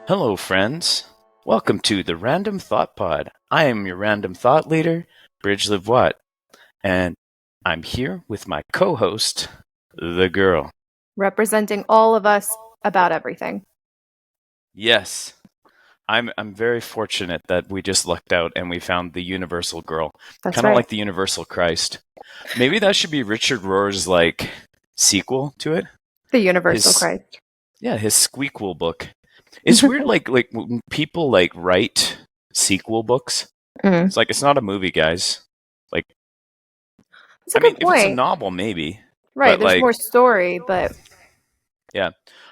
Hello, friends. Welcome to the Random Thought Pod. I am your random thought leader, Bridge Watt, and I'm here with my co-host, the girl. Representing all of us about everything. Yes, I'm very fortunate that we just lucked out and we found the universal girl. That's Kind of right. like the universal Christ. Maybe that should be Richard Rohr's sequel to it. The Universal Christ. Yeah, his Squeakquel book. It's weird, like when people write sequel books. Mm. It's not a movie, guys. That's a good point. If it's a novel, maybe. Right, But there's more story, but yeah,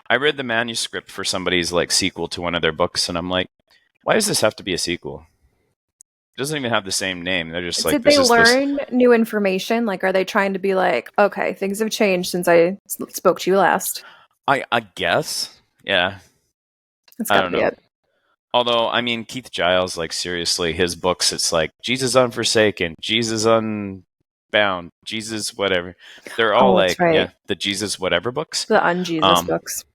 I read the manuscript for somebody's sequel to one of their books, and I'm like, why does this have to be a sequel? It doesn't even have the same name. They're just did they learn new information? Are they trying to be like, okay, things have changed since I spoke to you last? I guess, yeah. That's gotta be it. Although, I mean, Keith Giles, seriously, his books, it's Jesus Unforsaken, Jesus Unbound, Jesus whatever. They're all right. the Jesus whatever books. The un-Jesus books.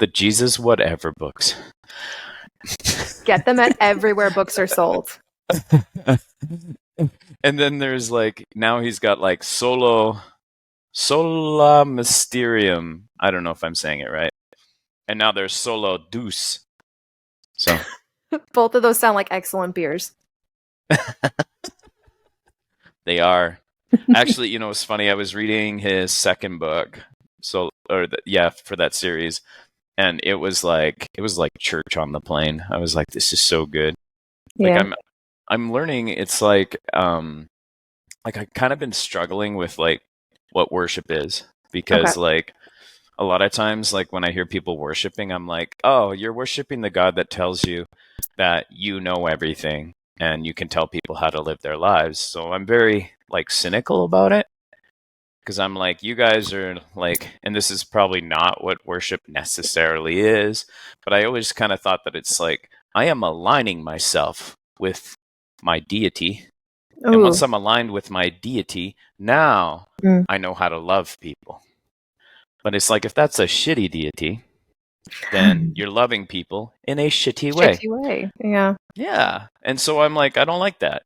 The Jesus whatever books. Get them at everywhere books are sold. And then there's now he's got Sola Mysterium. I don't know if I'm saying it right. And now there's Solo Deuce. So both of those sound like excellent beers. They are. Actually, it's funny. I was reading his second book, for that series, and it was like church on the plane. I was like, this is so good. Yeah. I'm learning. It's I kind of been struggling with what worship is, because a lot of times when I hear people worshiping, I'm like, oh, you're worshiping the God that tells you that you know everything and you can tell people how to live their lives. So I'm very cynical about it, because I'm like, you guys are and this is probably not what worship necessarily is, but I always kind of thought that it's I am aligning myself with my deity. Ooh. And once I'm aligned with my deity, now I know how to love people. But it's if that's a shitty deity, then you're loving people in a shitty way. Shitty way, yeah. Yeah. And so I'm I don't like that.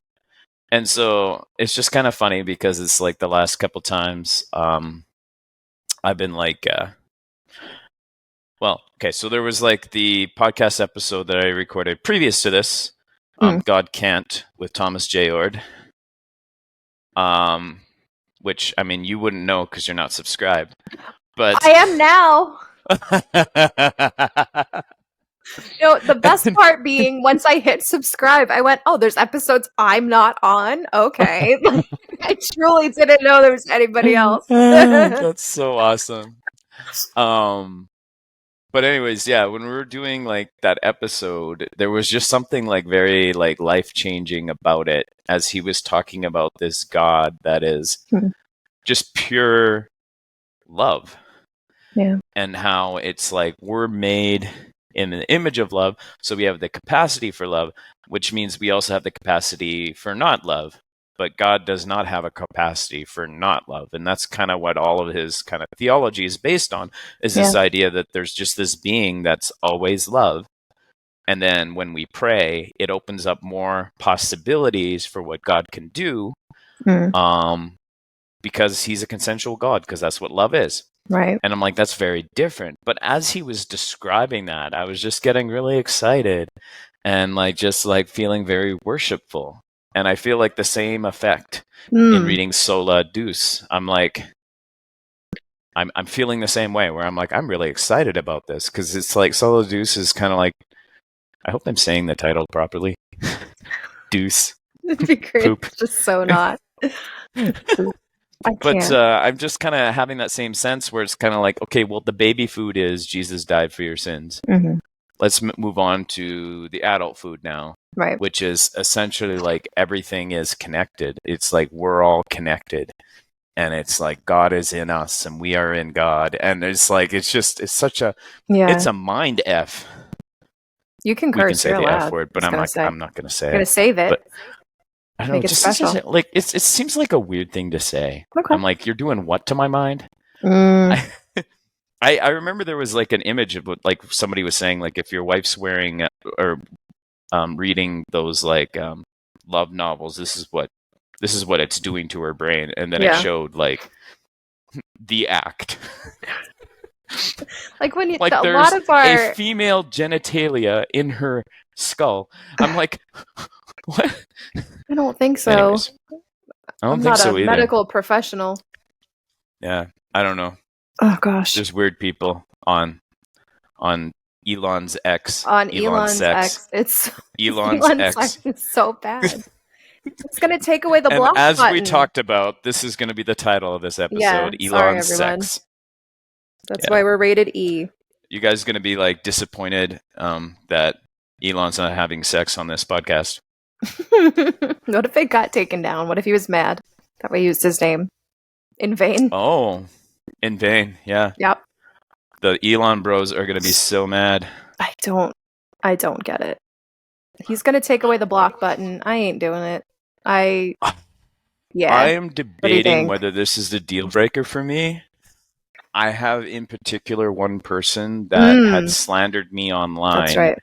And so it's just kind of funny, because it's the last couple times I've been so there was the podcast episode that I recorded previous to this, God Can't, with Thomas J. Ord. Which, I mean, you wouldn't know because you're not subscribed. But I am now. The best part being, once I hit subscribe, I went, oh, there's episodes I'm not on? Okay. I truly didn't know there was anybody else. That's so awesome. But anyways, yeah, when we were doing that episode, there was just something very life-changing about it, as he was talking about this God that is just pure love. Yeah. And how it's we're made in the image of love, so we have the capacity for love, which means we also have the capacity for not love. But God does not have a capacity for not love. And that's kind of what all of his kind of theology is based on, is this idea that there's just this being that's always love. And then when we pray, it opens up more possibilities for what God can do, because he's a consensual God, because that's what love is. Right. And I'm like, that's very different. But as he was describing that, I was just getting really excited and just feeling very worshipful. And I feel the same effect in reading Sola Deuce. I'm I'm feeling the same way, where I'm I'm really excited about this, because it's Sola Deuce is kind of I hope I'm saying the title properly. Deuce. It'd be great. Poop. It's just so not. But I'm just kind of having that same sense, where it's kind of okay, well, the baby food is Jesus died for your sins. Mm-hmm. Let's move on to the adult food now, right? Which is essentially everything is connected. It's we're all connected, and it's God is in us and we are in God, and it's it's such a it's a mind F. You can curse. We can say the F word, but I'm not going to say it. I'm going to save it. But I don't know, it special. It seems like a weird thing to say. Okay. I'm you're doing what to my mind? I remember there was like an image of what like somebody was saying like if your wife's wearing or reading those like love novels, this is what it's doing to her brain, and then it Yeah. showed like the act. Like when Like a lot there's of a our female genitalia in her skull. I'm like, what? I don't think so. Anyways, I don't I'm think not a so either. medical professional. Yeah, I don't know. Oh gosh. There's weird people on Elon's X, On Elon's Elon's sex, X, it's Elon's Elon's X. X is so bad. It's gonna take away the And block as we button. talked about, this is going to be the title of this Yeah, episode, sorry Elon's everyone. Sex. That's Yeah. why we're rated E. You guys going to be like disappointed that Elon's not having sex on this podcast? What if it got taken down? What if he was mad that we used his name in vain? Oh, in vain. Yeah. Yep. The Elon bros are going to be so mad. I don't get it. He's gonna take away the block button. I ain't doing it. Yeah. I am do you debating think? whether this is the deal breaker for me. I have in particular one person that had slandered me online. That's right.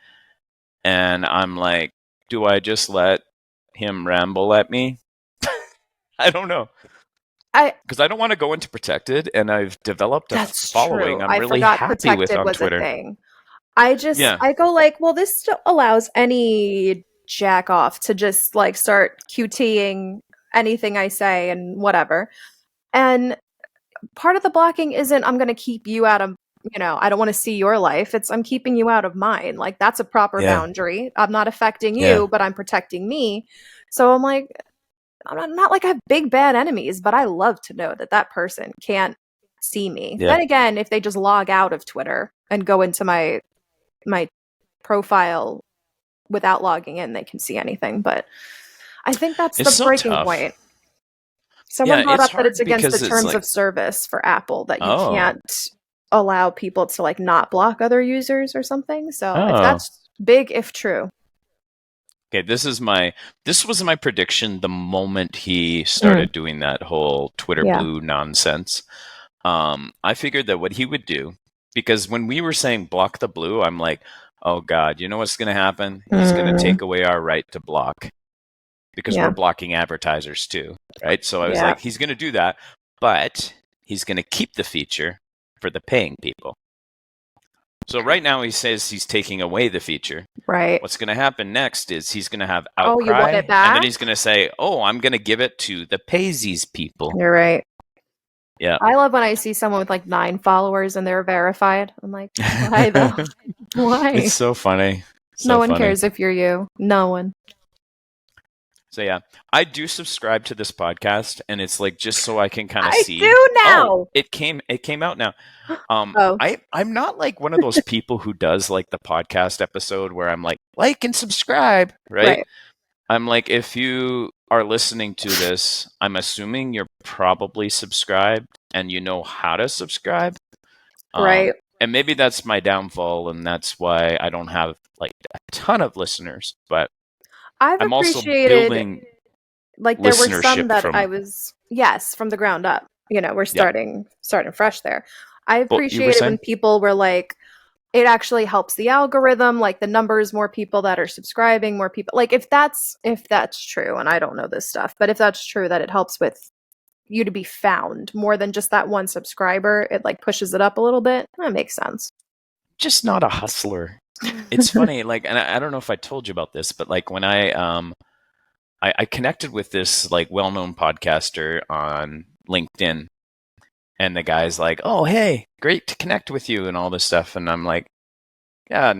And I'm like, do I just let him ramble at me? I don't know. Because I don't want to go into protected, and I've developed a following true. I'm I really forgot happy with protected on was Twitter. a thing. I go like, well, this still allows any jack off to just like start QTing anything I say and whatever. And part of the blocking isn't I'm going to keep you out of, I don't want to see your life. It's I'm keeping you out of mine. Like that's a proper boundary. I'm not affecting you, but I'm protecting me. So I'm like, I'm not like I have big bad enemies, but I love to know that that person can't see me. Yeah. Then again, if they just log out of Twitter and go into my profile without logging in, they can see anything. But I think that's It's the so breaking tough. point. Someone brought it's up that it's hard against the because it's terms like, of service for Apple that you Oh. can't allow people to like not block other users or something. So if Oh. that's big, if true. Okay, this was my prediction the moment he started doing that whole Twitter blue nonsense. I figured that what he would do, because when we were saying block the blue, I'm like, oh God, you know what's going to happen? He's going to take away our right to block because we're blocking advertisers too, right? So I was like, he's going to do that, but he's going to keep the feature for the paying people. So right now he says he's taking away the feature. Right. What's going to happen next is he's going to have outcry. Oh, you want it back? And then he's going to say, oh, I'm going to give it to the Paysies people. You're right. Yeah. I love when I see someone with like 9 followers and they're verified. I'm like, why though? Why? It's so funny. No one cares if you're you. No one. So yeah, I do subscribe to this podcast, and it's like just so I can kind of see. I do now. Oh, it came out now. I'm not like one of those people who does like the podcast episode where I'm like and subscribe, right? I'm like, if you are listening to this, I'm assuming you're probably subscribed and you know how to subscribe. Right. And maybe that's my downfall, and that's why I don't have like a ton of listeners. But I'm also building like there were some that from, I was from the ground up. We're starting fresh there. I appreciate it when people were like, it actually helps the algorithm, like the numbers, more people that are subscribing, more people. Like if that's true, and I don't know this stuff, but if that's true that it helps with you to be found more than just that one subscriber, it like pushes it up a little bit. That makes sense. Just not a hustler. It's funny, like, and I don't know if I told you about this, but like when I connected with this like well-known podcaster on LinkedIn, and the guy's like, "Oh, hey, great to connect with you," and all this stuff, and I'm like, "Yeah,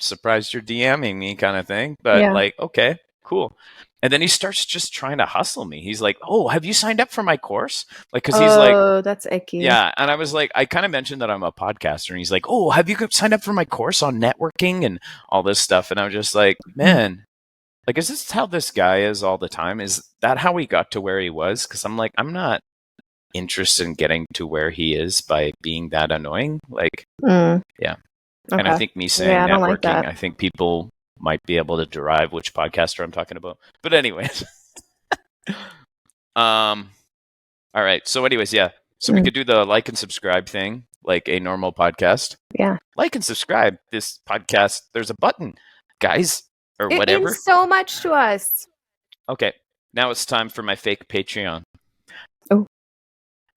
surprised you're DMing me," kind of thing, but like, okay, cool. And then he starts just trying to hustle me. He's like, "Oh, have you signed up for my course?" Like, because he's like, "Oh, that's icky." Yeah, and I was like, I kind of mentioned that I'm a podcaster, and he's like, "Oh, have you signed up for my course on networking and all this stuff?" And I'm just like, man, like, is this how this guy is all the time? Is that how he got to where he was? Because I'm like, I'm not interested in getting to where he is by being that annoying. Like, yeah. Okay. And I think me saying networking, I think people might be able to derive which podcaster I'm talking about. But anyways, all right. So anyways, yeah. So we could do the like and subscribe thing, like a normal podcast. Yeah. Like and subscribe this podcast. There's a button, guys, or It whatever. means so much to us. Okay, now it's time for my fake Patreon. Oh.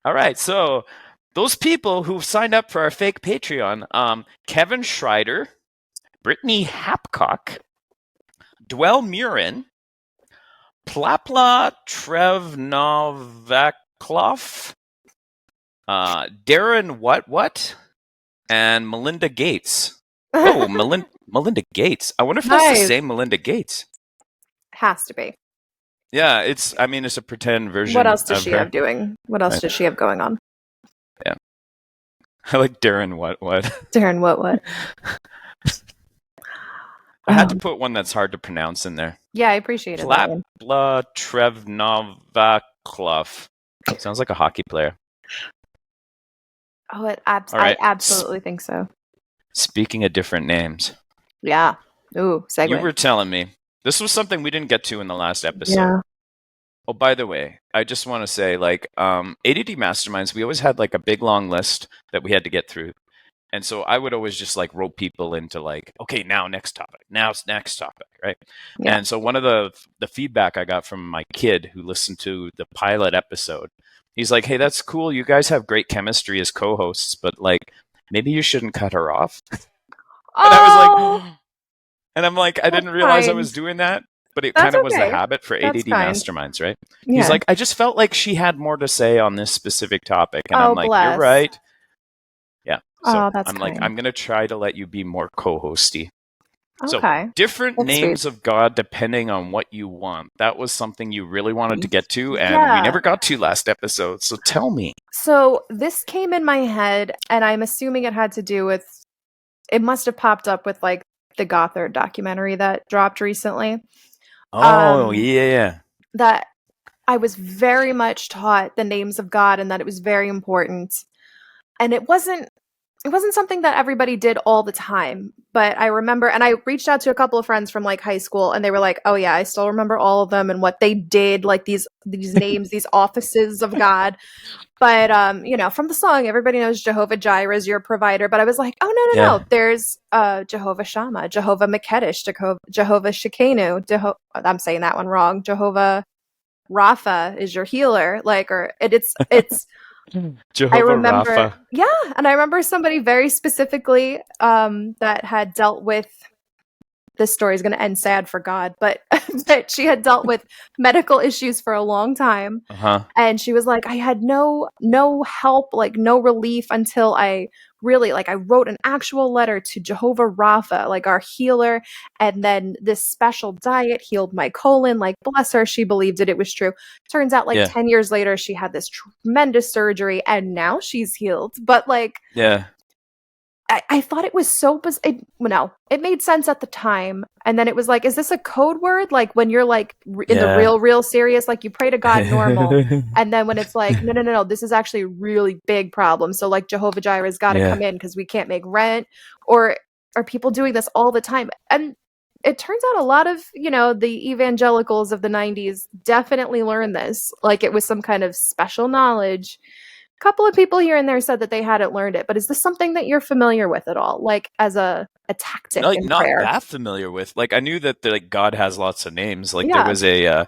All right, so those people who've signed up for our fake Patreon, Kevin Schreider, Brittany Hapcock, Dwell Murin, Plapla Trevnovaklov, Darren What, and Melinda Gates. Oh, Melinda Gates. I wonder if that's the same Melinda Gates. Has to be. Yeah, it's a pretend version. What else does of she her. have doing? What else does she have going on? Yeah. I like Darren What. Darren What. I had to put one that's hard to pronounce in there. Yeah, I appreciate it. Plapla Trevnovaklov. Sounds like a hockey player. Oh, I absolutely think so. Speaking of different names. Yeah. Ooh, segue. You were telling me. This was something we didn't get to in the last episode. Yeah. Oh, by the way, I just want to say, like, ADD Masterminds, we always had, like, a big, long list that we had to get through. And so I would always just, like, rope people into, like, okay, now next topic. Now it's next topic, right? Yeah. And so one of the feedback I got from my kid who listened to the pilot episode, he's like, hey, that's cool. You guys have great chemistry as co-hosts, but, like, maybe you shouldn't cut her off. And I was like... And I'm like, I didn't realize I was doing that, but it kind of was the habit for ADD Masterminds, right? Yeah. He's like, I just felt like she had more to say on this specific topic. And I'm like, you're right. Yeah. So I'm like, I'm going to try to let you be more co-hosty. Okay. So different names of God depending on what you want. That was something you really wanted to get to, and we never got to last episode. So tell me. So this came in my head, and I'm assuming it had to do with, it must have popped up with like the Gothard documentary that dropped recently. Oh, yeah. That I was very much taught the names of God and that it was very important. And it wasn't something that everybody did all the time. But I remember, and I reached out to a couple of friends from like high school, and they were like, oh yeah, I still remember all of them and what they did, like these names, these offices of God. But, from the song, everybody knows Jehovah Jireh is your provider. But I was like, oh, no. There's Jehovah Shammah, Jehovah Makedesh, Jehovah Shekenu. I'm saying that one wrong. Jehovah Rapha is your healer. Like, or it's Jehovah Rapha. Yeah. And I remember somebody very specifically that had dealt with, this story is going to end sad for God, but that she had dealt with medical issues for a long time. Uh-huh. And she was like, I had no help, like no relief until I really, like I wrote an actual letter to Jehovah Rapha, like our healer. And then this special diet healed my colon. Like, bless her, she believed it was true. Turns out 10 years later, she had this tremendous surgery and now she's healed. But I thought it was so bizarre. It made sense at the time. And then it was like, is this a code word? Like when you're like in the real serious, like you pray to God normal. And then when it's like, no, this is actually a really big problem. So like Jehovah Jireh's got to come in because we can't make rent. Or are people doing this all the time? And it turns out a lot of, the evangelicals of the 90s definitely learned this. Like it was some kind of special knowledge. Couple of people here and there said that they hadn't learned it, but is this something that you're familiar with at all? Like as a tactic in prayer? Not that familiar with. Like I knew that God has lots of names. Like there was a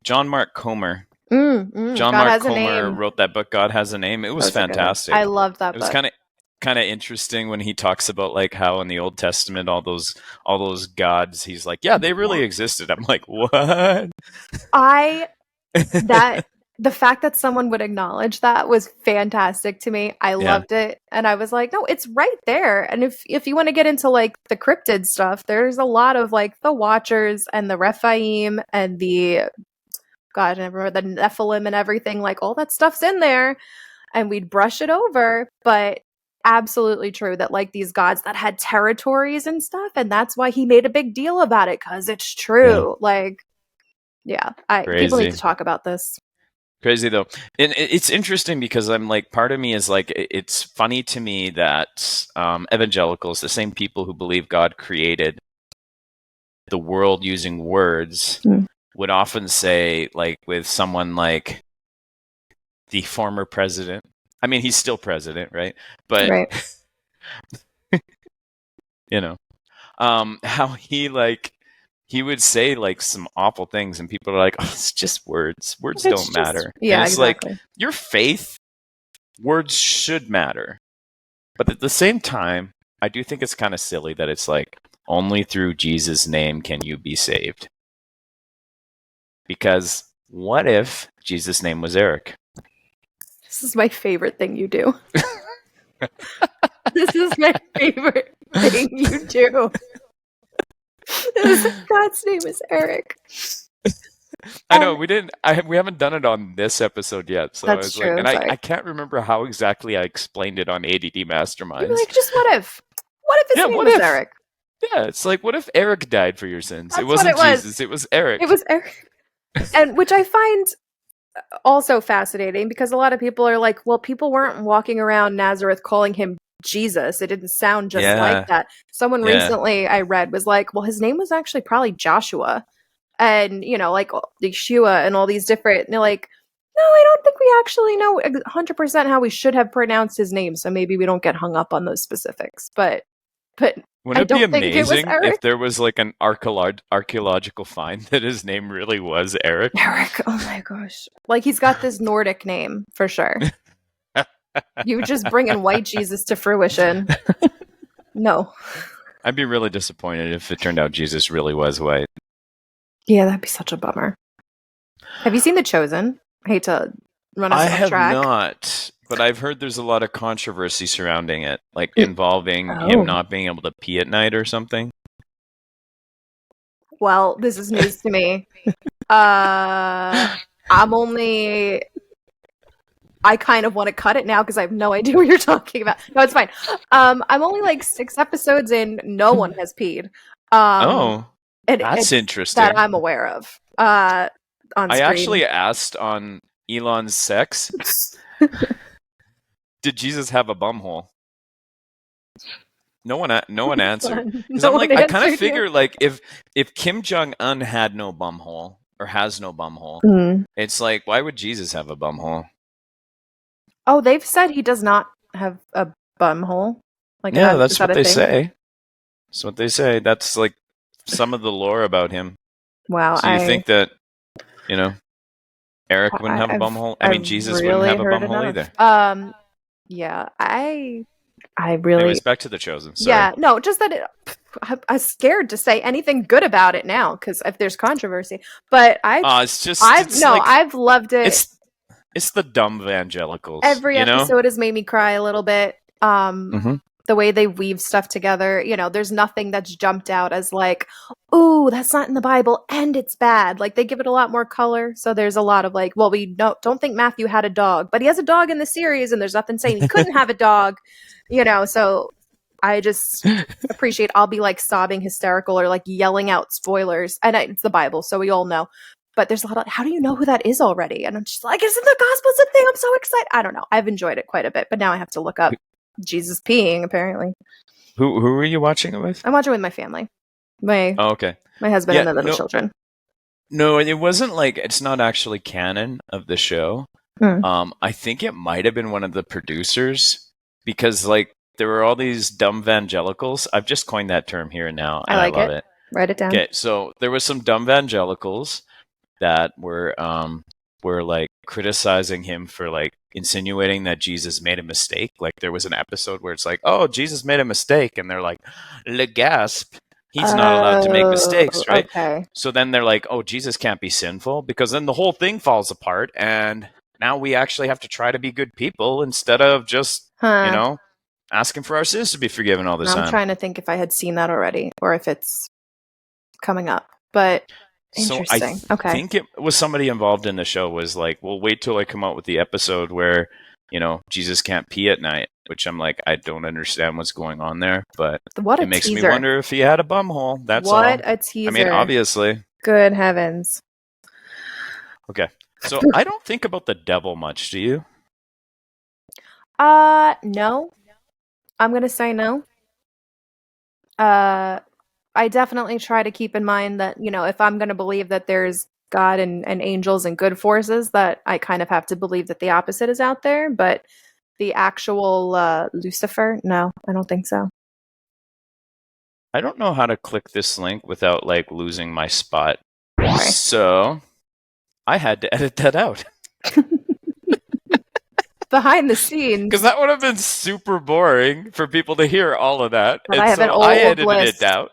John Mark Comer. John God Mark Comer wrote that book, God Has a Name. It was fantastic. I loved that book. It was kind of interesting when he talks about like how in the Old Testament all those gods, he's like, yeah, they really existed. I'm like, what? The fact that someone would acknowledge that was fantastic to me. I loved it. And I was like, no, it's right there. And if you want to get into like the cryptid stuff, there's a lot of like the Watchers and the Rephaim and the Nephilim and everything, like all that stuff's in there. And we'd brush it over. But absolutely true that like these gods that had territories and stuff. And that's why he made a big deal about it, because it's true. People need to talk about this. Crazy though. And it's interesting because I'm like, part of me is like, it's funny to me that evangelicals, the same people who believe God created the world using words, would often say, like with someone like the former president. I mean, he's still president, right? But Right. you know, how he would say like some awful things, and people are like, "Oh, it's just words. Words It's don't just, matter." And yeah, it's like exactly. your faith, words should matter, but at the same time, I do think it's kind of silly that it's like only through Jesus' name can you be saved. Because what if Jesus' name was Eric? This is my favorite thing you do. This is my favorite thing you do. God's name is Eric. I know we didn't. We haven't done it on this episode yet, so I That's was like, true. and I Sorry. can't remember how exactly I explained it on ADD You'd be Masterminds. like, just what if? What if his Yeah, name what was if? Eric? Yeah, it's like, what if Eric died for your sins? It That's what wasn't it was. Jesus, it was It Eric. was Eric. And which I find also fascinating because a lot of people are like, well, people weren't walking around Nazareth calling him Jesus. It didn't sound just like Yeah, that. Someone yeah. recently I read was like, well, his name was actually probably Joshua. And, like Yeshua and all these different, and they're like, no, I don't think we actually know 100% how we should have pronounced his name. So maybe we don't get hung up on those specifics. But I Wouldn't it be don't think it was amazing if Eric. there was like an archaeological find that his name really was Eric? Eric. Oh my gosh. Like he's got this Nordic name for sure. You just bringing white Jesus to fruition. No. I'd be really disappointed if it turned out Jesus really was white. Yeah, that'd be such a bummer. Have you seen The Chosen? I hate to run us I off have track. not, but I've heard there's a lot of controversy surrounding it, like involving him Oh. not being able to pee at night or something. Well, this is news to me. I kind of want to cut it now because I have no idea what you're talking about. No, it's fine. I'm only like 6 episodes in. No one has peed. That's interesting. That I'm aware of. On screen. I actually asked on Elon's sex, did Jesus have a bumhole? No one answered. Because I'm like, I kind of figure like if Kim Jong-un had no bumhole or has no bumhole, it's like, why would Jesus have a bumhole? Oh, they've said he does not have a bumhole. Like, yeah, that's what they say. That's what they say. That's like some of the lore about him. Wow. So you think that, Eric wouldn't have a bumhole? I mean, Jesus wouldn't have a bumhole either. Yeah, I really. Anyways, back to The Chosen. Sorry. Yeah, no, just that I'm scared to say anything good about it now because if there's controversy. But I've loved it. It's the dumb evangelicals. Every episode has made me cry a little bit. The way they weave stuff together, there's nothing that's jumped out as like, ooh, that's not in the Bible and it's bad. Like they give it a lot more color. So there's a lot of like, well, we don't think Matthew had a dog, but he has a dog in the series and there's nothing saying he couldn't have a dog, so I just appreciate, I'll be like sobbing hysterical or like yelling out spoilers. And it's the Bible, so we all know. But there's a lot of, how do you know who that is already? And I'm just like, isn't the Gospels a thing? I'm so excited. I don't know. I've enjoyed it quite a bit, but now I have to look up Jesus peeing, apparently. Who were you watching it with? I'm watching it with my family. Okay. My husband and the little children. No, it wasn't like, it's not actually canon of the show. I think it might have been one of the producers because like there were all these dumb evangelicals. I've just coined that term here and now. And I love it. Write it down. Okay, so there was some dumb evangelicals that were like criticizing him for like insinuating that Jesus made a mistake. Like there was an episode where it's like, oh, Jesus made a mistake, and they're like, le gasp, he's not allowed to make mistakes, right? Okay. So then they're like, oh, Jesus can't be sinful because then the whole thing falls apart, and now we actually have to try to be good people instead of just asking for our sins to be forgiven all the time. I'm trying to think if I had seen that already or if it's coming up, but interesting. So I think it was somebody involved in the show was like, well, wait till I come out with the episode where, Jesus can't pee at night, which I'm like, I don't understand what's going on there, but it makes me wonder if he had a bumhole. That's all. What a teaser. I mean, obviously. Good heavens. Okay. So I don't think about the devil much, do you? No. I'm going to say no. I definitely try to keep in mind that, if I'm going to believe that there's God and angels and good forces, that I kind of have to believe that the opposite is out there. But the actual Lucifer, no, I don't think so. I don't know how to click this link without like losing my spot. Right. So I had to edit that out. Behind the scenes. Because that would have been super boring for people to hear all of that. But And I have an so I old edited list. it out.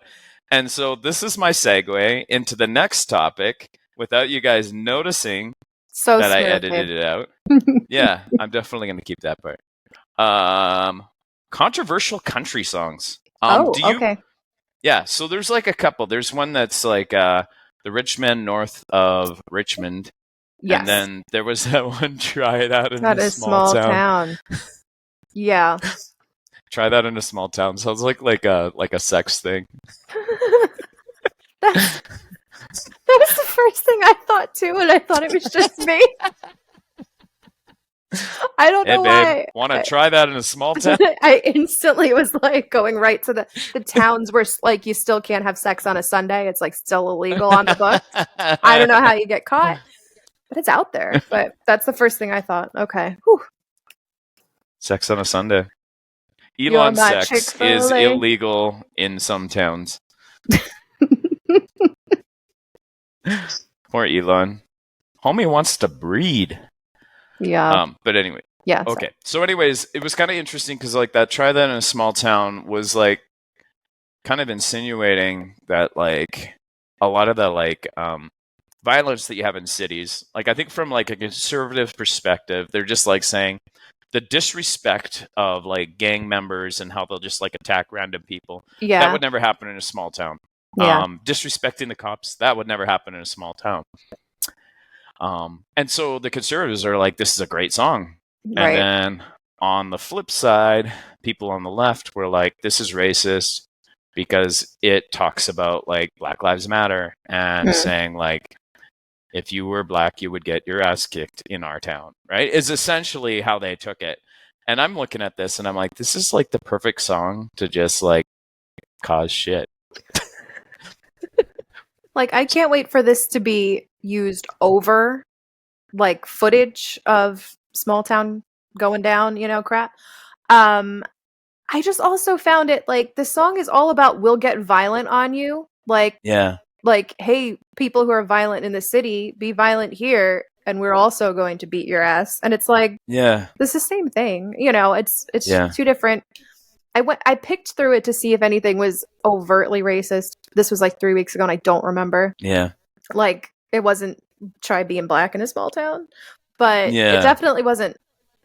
And so this is my segue into the next topic without you guys noticing So that I smooth, edited babe. it out. Yeah, I'm definitely going to keep that part. Controversial country songs. Okay. Yeah, so there's like a couple. There's one that's like the rich men north of Richmond. Yes. And then there was that one, try it out in That a is small town. Yeah. Try that in a small town. Sounds like a sex thing. That was the first thing I thought too, and I thought it was just me. I don't know why. Want to try that in a small town? I instantly was like going right to the towns where like you still can't have sex on a Sunday. It's like still illegal on the books. I don't know how you get caught, but it's out there. But that's the first thing I thought. Okay. Whew. Sex on a Sunday. Elon sex Chick-fil-A. is illegal in some towns. Poor Elon. Homie wants to breed. Yeah. But anyway. Yeah. Okay. So anyways, it was kind of interesting because like that try that in a small town was like kind of insinuating that like a lot of the like violence that you have in cities, like I think from like a conservative perspective, they're just like saying the disrespect of like gang members and how they'll just like attack random people. Yeah. That would never happen in a small town. Yeah. Disrespecting the cops, that would never happen in a small town. And so the conservatives are like, this is a great song. Right. And then on the flip side, people on the left were like, this is racist because it talks about like Black Lives Matter and saying like, if you were black, you would get your ass kicked in our town, right? Is essentially how they took it. And I'm looking at this and I'm like, this is like the perfect song to just like cause shit. Like, I can't wait for this to be used over like footage of small town going down, crap. I just also found it like the song is all about we'll get violent on you. Like, yeah. Like, hey, people who are violent in the city, be violent here, and we're also going to beat your ass. And it's like, yeah, it's the same thing. It's two different. I picked through it to see if anything was overtly racist. This was like 3 weeks ago, and I don't remember. Yeah, like it wasn't try being black in a small town, but it definitely wasn't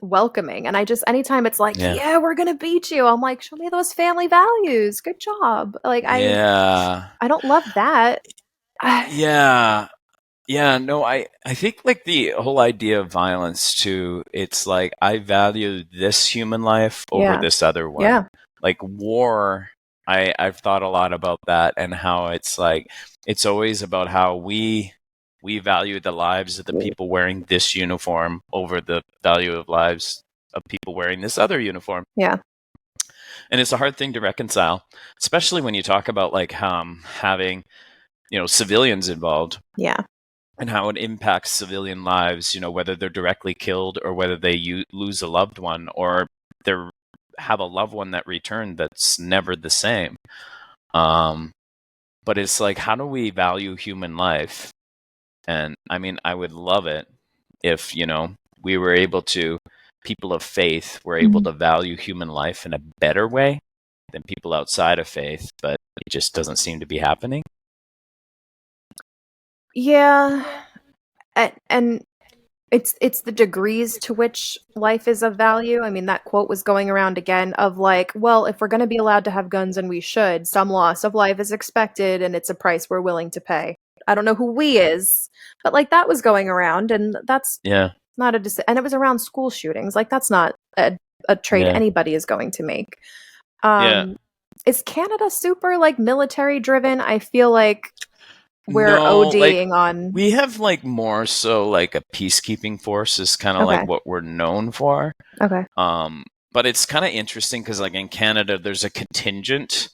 welcoming. And I just anytime it's like, yeah, we're gonna beat you, I'm like, show me those family values. Good job. Like I don't love that. No, I think like the whole idea of violence too, it's like I value this human life over this other one. Yeah. Like war, I've thought a lot about that and how it's like it's always about how we value the lives of the people wearing this uniform over the value of lives of people wearing this other uniform. Yeah. And it's a hard thing to reconcile, especially when you talk about like having, civilians involved. Yeah. And how it impacts civilian lives, whether they're directly killed or whether they lose a loved one or they have a loved one that returned that's never the same. But it's like, how do we value human life? And I mean, I would love it if, we were able to, people of faith were able to value human life in a better way than people outside of faith, but it just doesn't seem to be happening. Yeah. And it's the degrees to which life is of value. I mean, that quote was going around again of like, well, if we're going to be allowed to have guns and we should, some loss of life is expected and it's a price we're willing to pay. I don't know who we is, but like that was going around and that's not and it was around school shootings. Like that's not a trade anybody is going to make. Is Canada super like military driven? I feel like we're ODing on. We have like more so like a peacekeeping force is kind of like what we're known for. Okay. But it's kind of interesting because like in Canada, there's a contingent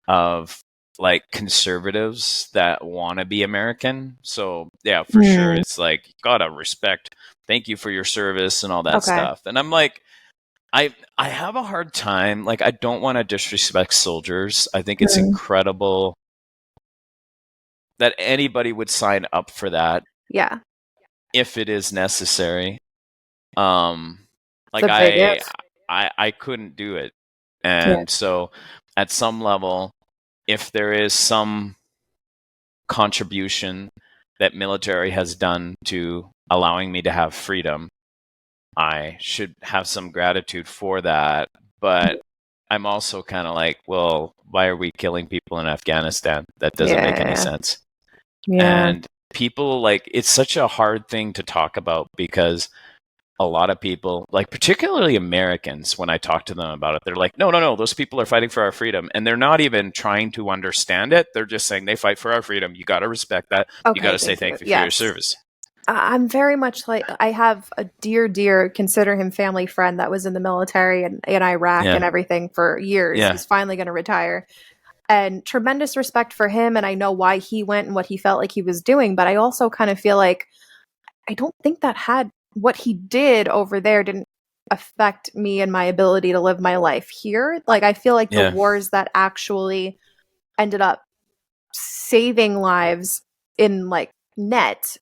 of like conservatives that want to be American. So yeah, for sure, Mm. it's like gotta respect. Thank you for your service and all that Okay. stuff. And I'm like, I have a hard time. Like, I don't want to disrespect soldiers. I think it's Mm. incredible that anybody would sign up for that Yeah. if it is necessary. Um, It's like a big if. I couldn't do it, Yeah. and so at some level, if there is some contribution that military has done to allowing me to have freedom, I should have some gratitude for that. But I'm also kind of like, well, why are we killing people in Afghanistan? That doesn't make any Yeah. sense. Yeah. And people, like, it's such a hard thing to talk about because a lot of people, like particularly Americans, when I talk to them about it, they're like, no, no, no, those people are fighting for our freedom. And they're not even trying to understand it. They're just saying they fight for our freedom. You got to respect that. You got Okay, to say thank you. thank you for your Yes. service. I'm very much like, I have a dear, consider him family friend that was in the military and in Iraq and Yeah. everything for years. Yeah. He's finally going to retire. And tremendous respect for him. And I know why he went and what he felt like he was doing. But I also kind of feel like I don't think that had what he did over there didn't affect me and my ability to live my life here. Like, I feel like the Yeah. wars that actually ended up saving lives in like net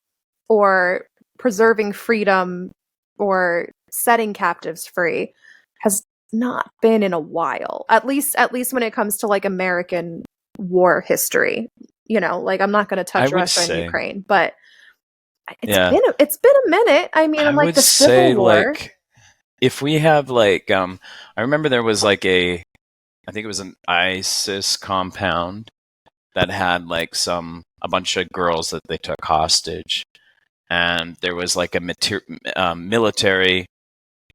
or preserving freedom or setting captives free has not been in a while. At least when it comes to like American war history. You know, like I'm not going to I touch would Russia and say, Ukraine, but yeah, it's been a minute. I mean, I I'm like would the Civil say, War. like, if we have, like, I remember there was like I think it was an ISIS compound that had like a bunch of girls that they took hostage. And there was like a military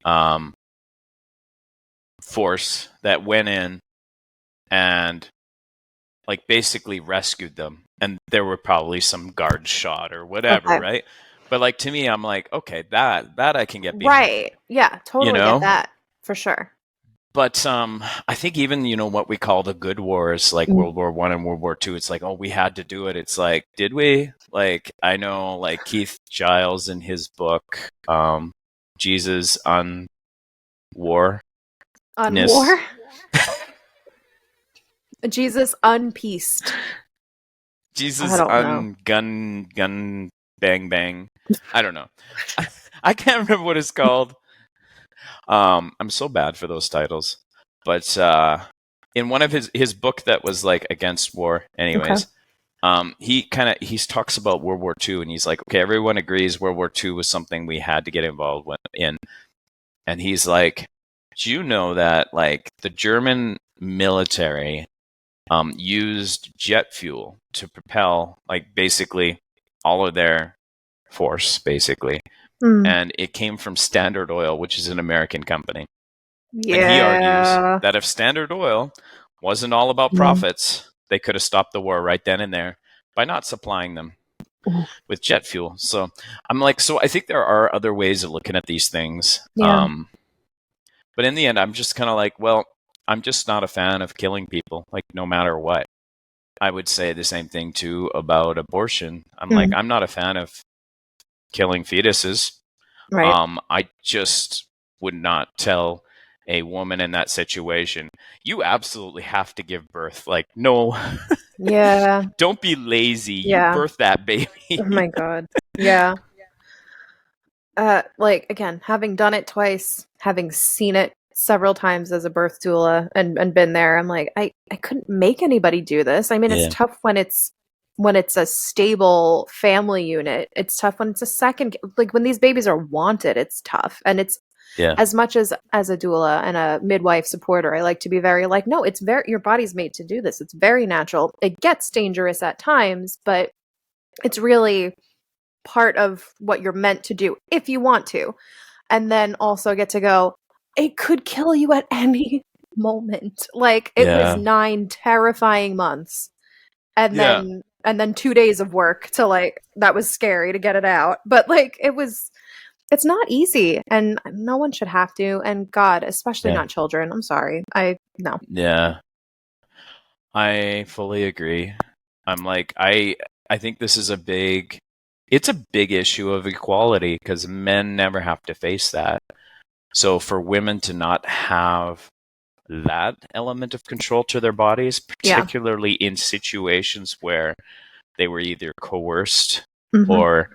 um, force that went in and like basically rescued them, and there were probably some guards shot or whatever, Okay. right? But like to me, I'm like, okay, that I can get behind, Right. Yeah, you totally get know. that for sure. But I think even what we call the good wars, like Mm. World War I and World War II, it's like, oh, we had to do it. It's like, did we? Like, I know, like Keith Giles in his book, Jesus on War. On war? Jesus unpieced. I Jesus don't know. on gun bang bang. I don't know. I can't remember what it's called. I'm so bad for those titles. But in one of his book that was like against war, Okay. anyways, he talks about World War II, and he's like, okay, everyone agrees World War II was something we had to get involved in, and he's like, do you know that like the German military used jet fuel to propel like basically all of their force, basically, Mm. and it came from Standard Oil, which is an American company. And he argues Yeah. that if Standard Oil wasn't all about Mm. profits, they could have stopped the war right then and there by not supplying them Ooh. with jet fuel. So I'm like, so I think there are other ways of looking at these things. Yeah. But in the end, I'm just kind of like, well, I'm just not a fan of killing people, like no matter what. I would say the same thing too about abortion. I'm like, Mm. I'm not a fan of killing fetuses. Right. I just would not tell a woman in that situation, you absolutely have to give birth. Like, no, Yeah. don't be lazy. You Yeah. birth that baby. Oh my God. Yeah. Like again, having done it twice, having seen it several times as a birth doula and been there, I'm like, I couldn't make anybody do this. I mean, it's Yeah. tough when it's a stable family unit. It's tough when it's a second, like when these babies are wanted, it's tough. And it's Yeah. as much as a doula and a midwife supporter, I like to be very like, no, it's very, your body's made to do this. It's very natural. It gets dangerous at times, but it's really part of what you're meant to do if you want to. And then also get to go, it could kill you at any moment. Like it was Yeah. 9 terrifying months. And Yeah. then 2 days of work to like that was scary to get it out. But like it's not easy and no one should have to, and God, especially Yeah. not children. I'm sorry. I no. Yeah. I fully agree. I'm like, I think this is it's a big issue of equality because men never have to face that. So for women to not have that element of control to their bodies, Yeah. particularly in situations where they were either coerced Mm-hmm. or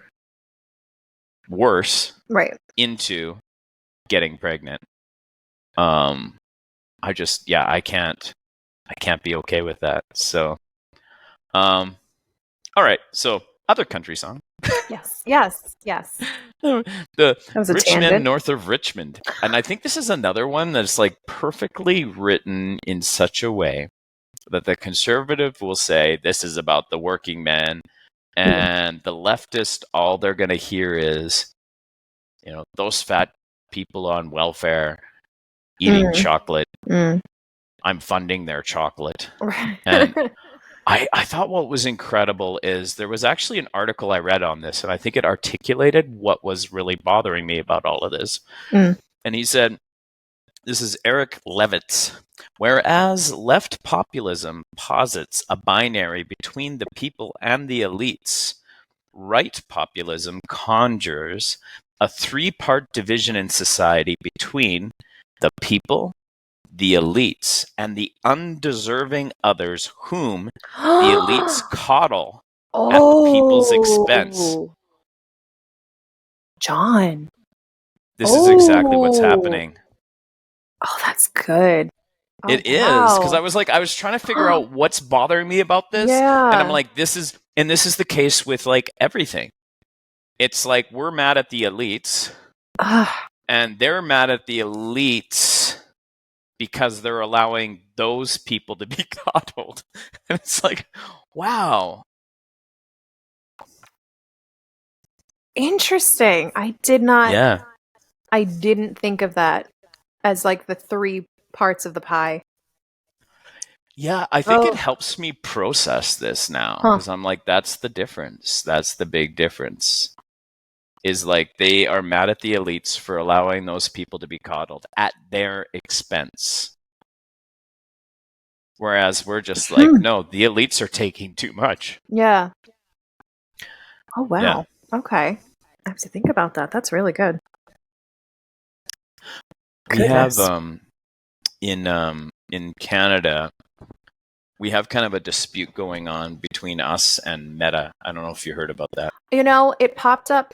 worse Right. into getting pregnant. I just, yeah, I can't be okay with that. So, all right. So, other country song. Yes. Yes. Yes. The That was a Rich Men tangent. North of Richmond. And I think this is another one that's like perfectly written in such a way that the conservative will say this is about the working man, and the leftist, all they're going to hear is, those fat people on welfare eating chocolate. I'm funding their chocolate. And I thought what was incredible is there was actually an article I read on this, and I think it articulated what was really bothering me about all of this. And he said, this is Eric Levitz. Whereas left populism posits a binary between the people and the elites, right populism conjures a three-part division in society between the people, the elites, and the undeserving others whom the elites coddle at the people's expense. John. This is exactly what's happening. Oh, that's good. Oh, it is, because I was trying to figure out what's bothering me about this. Yeah. And I'm like, this is the case with like everything. It's like we're mad at the elites and they're mad at the elites because they're allowing those people to be coddled. And it's like, wow. Interesting. I did not. Yeah. I didn't think of that as like the three parts of the pie. Yeah, I think it helps me process this now because I'm like, that's the difference. That's the big difference. Is like they are mad at the elites for allowing those people to be coddled at their expense. Whereas we're just like, no, the elites are taking too much. Yeah. Oh, wow. Yeah. Okay. I have to think about that. That's really good. We have in Canada, we have kind of a dispute going on between us and Meta. I don't know if you heard about that. It popped up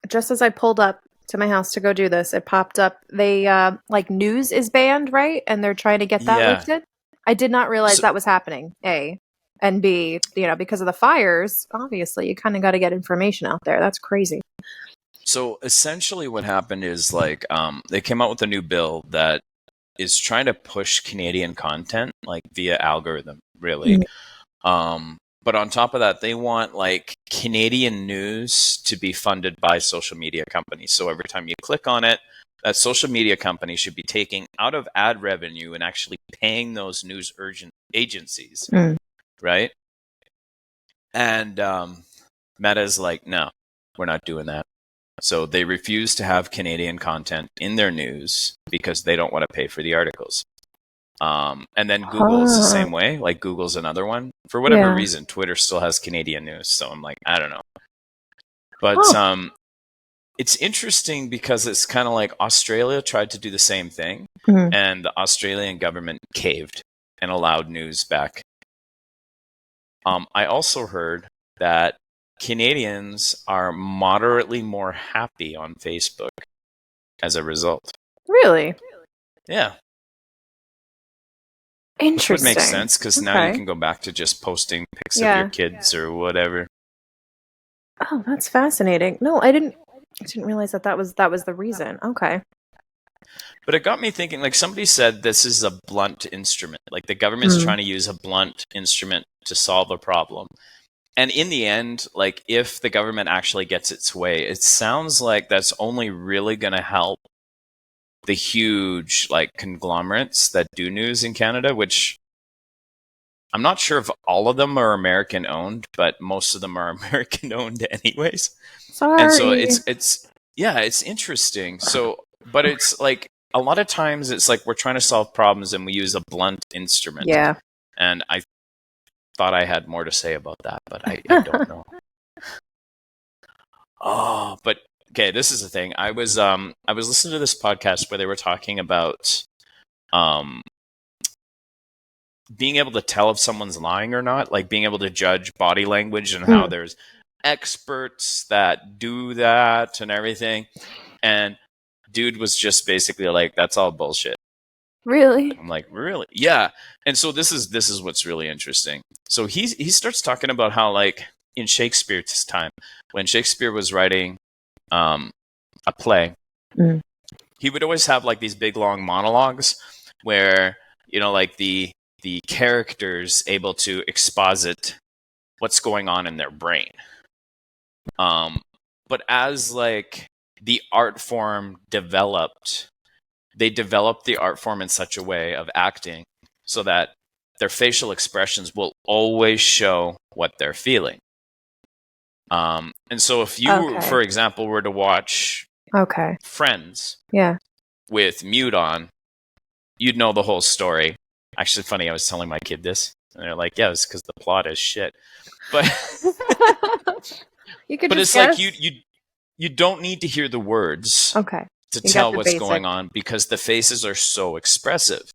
just as I pulled up to my house to go do this. It popped up. They like news is banned, right? And they're trying to get that lifted. I did not realize that was happening. A and B, because of the fires, obviously you kind of got to get information out there. That's crazy. So essentially what happened is like they came out with a new bill that is trying to push Canadian content like via algorithm, really. But on top of that, they want like Canadian news to be funded by social media companies. So every time you click on it, that social media company should be taking out of ad revenue and actually paying those news agencies, right? And Meta's like, no, we're not doing that. So they refuse to have Canadian content in their news because they don't want to pay for the articles. And then Google is the same way. Like Google's another one. For whatever reason, Twitter still has Canadian news. So I'm like, I don't know. But it's interesting because it's kind of like Australia tried to do the same thing. And the Australian government caved and allowed news back. I also heard that Canadians are moderately more happy on Facebook as a result. Really? Yeah. Interesting. Which would make sense because now you can go back to just posting pics of your kids or whatever. Oh, that's fascinating. No, I didn't realize that was the reason. Okay. But it got me thinking, like somebody said, this is a blunt instrument. Like the government's trying to use a blunt instrument to solve a problem. And in the end, like if the government actually gets its way, it sounds like that's only really going to help the huge like conglomerates that do news in Canada, which I'm not sure if all of them are American owned, but most of them are American owned anyways. Sorry. And so it's interesting. So, but it's like a lot of times it's like we're trying to solve problems and we use a blunt instrument. Yeah. And I thought I had more to say about that, but I don't know. Oh, but okay, this is the thing. I was listening to this podcast where they were talking about being able to tell if someone's lying or not, like being able to judge body language and how there's experts that do that and everything. And dude was just basically like, that's all bullshit. Really? I'm like, really? Yeah. And so this is what's really interesting. So he starts talking about how, like, in Shakespeare's time, when Shakespeare was writing a play, he would always have like these big long monologues where, like the characters able to exposit what's going on in their brain. But as like the art form developed, they developed the art form in such a way of acting so that their facial expressions will always show what they're feeling. And so if you, for example, were to watch Friends with mute on, you'd know the whole story. Actually, funny, I was telling my kid this, and they're like, yeah, it's because the plot is shit. But you could but just it's guess. like you don't need to hear the words to tell what's going on, because the faces are so expressive.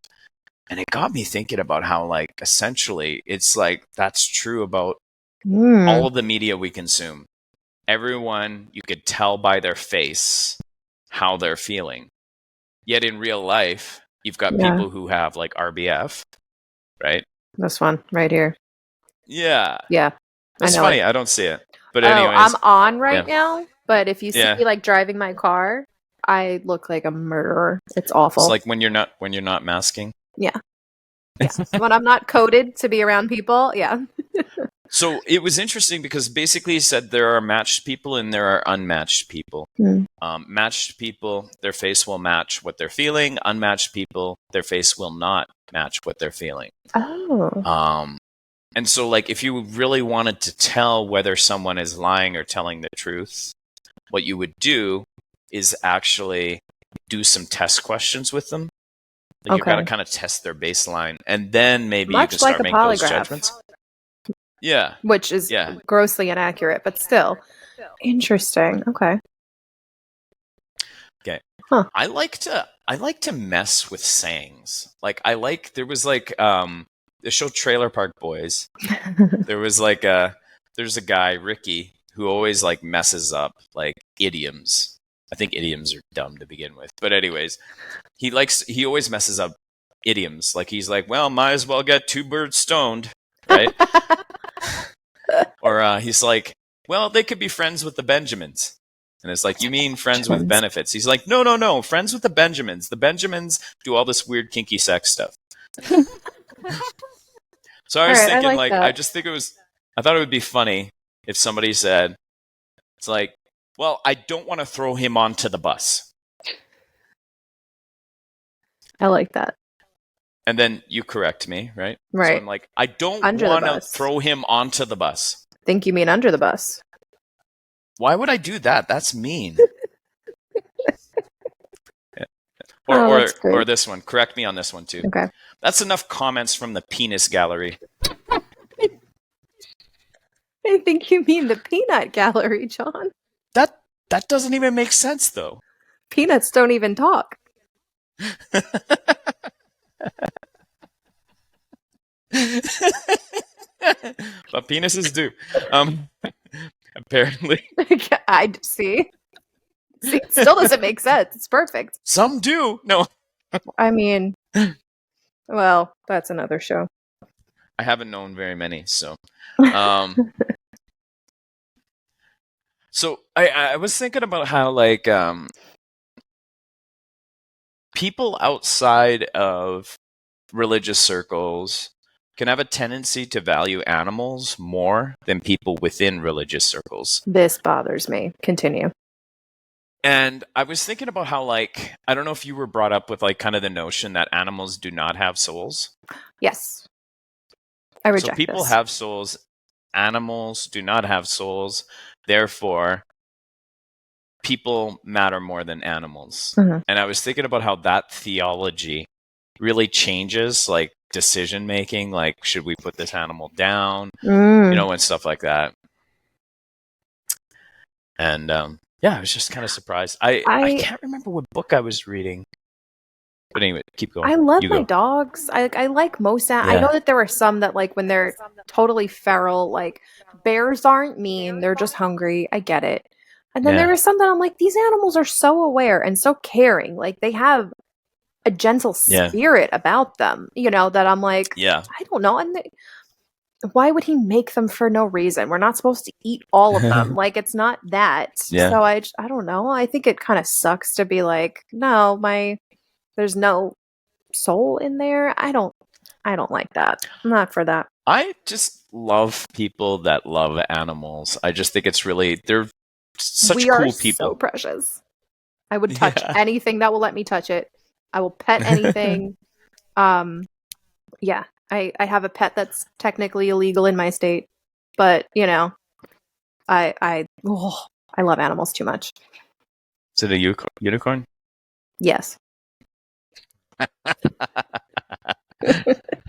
And it got me thinking about how, like, essentially it's like that's true about all of the media we consume. Everyone, you could tell by their face how they're feeling. Yet in real life, you've got people who have like RBF, right? This one right here. Yeah. Yeah. It's funny. I don't see it. But anyways. I'm on right now, but if you see me like driving my car, I look like a murderer. It's awful. It's like when you're not masking. Yeah. When I'm not coded to be around people, yeah. So it was interesting because basically he said there are matched people and there are unmatched people. Matched people, their face will match what they're feeling. Unmatched people, their face will not match what they're feeling. And so, like, if you really wanted to tell whether someone is lying or telling the truth, what you would do is actually do some test questions with them. Like, you've got to kind of test their baseline, and then maybe you can start making those judgments. Yeah. Which is grossly inaccurate, but still. Interesting. Okay. Huh. I like to mess with sayings. Like, there was like the show Trailer Park Boys. There was like there's a guy, Ricky, who always like messes up like idioms. I think idioms are dumb to begin with. But anyways, he always messes up idioms. Like, he's like, well, might as well get two birds stoned, right? Or he's like, well, they could be friends with the Benjamins. And it's like, you mean friends with benefits? He's like, no, friends with the Benjamins. The Benjamins do all this weird kinky sex stuff. So I was thinking, I thought it would be funny if somebody said, it's like, well, I don't want to throw him onto the bus. I like that. And then you correct me, right? Right. So I'm like, I don't want to throw him onto the bus. Think you mean under the bus. Why would I do that? That's mean. Or this one. Correct me on this one, too. Okay. That's enough comments from the penis gallery. I think you mean the peanut gallery, John. That doesn't even make sense, though. Peanuts don't even talk. But penises do. Apparently. I see. It still doesn't make sense. It's perfect. Some do. No. I mean, well, that's another show. I haven't known very many, so. So I was thinking about how, like, people outside of religious circles can have a tendency to value animals more than people within religious circles. This bothers me. Continue. And I was thinking about how, like, I don't know if you were brought up with, like, kind of the notion that animals do not have souls. Yes. I reject So people have souls. Animals do not have souls. Therefore, people matter more than animals. Mm-hmm. And I was thinking about how that theology really changes, like, decision making, like should we put this animal down, and stuff like that. And I was just kind of surprised. I can't remember what book I was reading. But anyway, keep going. I love my dogs. I like most. I know that there are some that, like, when they're totally feral, like bears aren't mean; they're just hungry. I get it. And then there are some that I'm like, these animals are so aware and so caring. Like, they have a gentle spirit about them. That I'm like, I don't know. And why would he make them for no reason? We're not supposed to eat all of them. Like, it's not that. So I don't know. I think it kind of sucks to be like, no, there's no soul in there. I don't like that. I'm not for that. I just love people that love animals. I just think it's really, they're such cool people. So precious. I would touch anything that will let me touch it. I will pet anything. I have a pet that's technically illegal in my state, but I love animals too much. Is it a unicorn? Yes.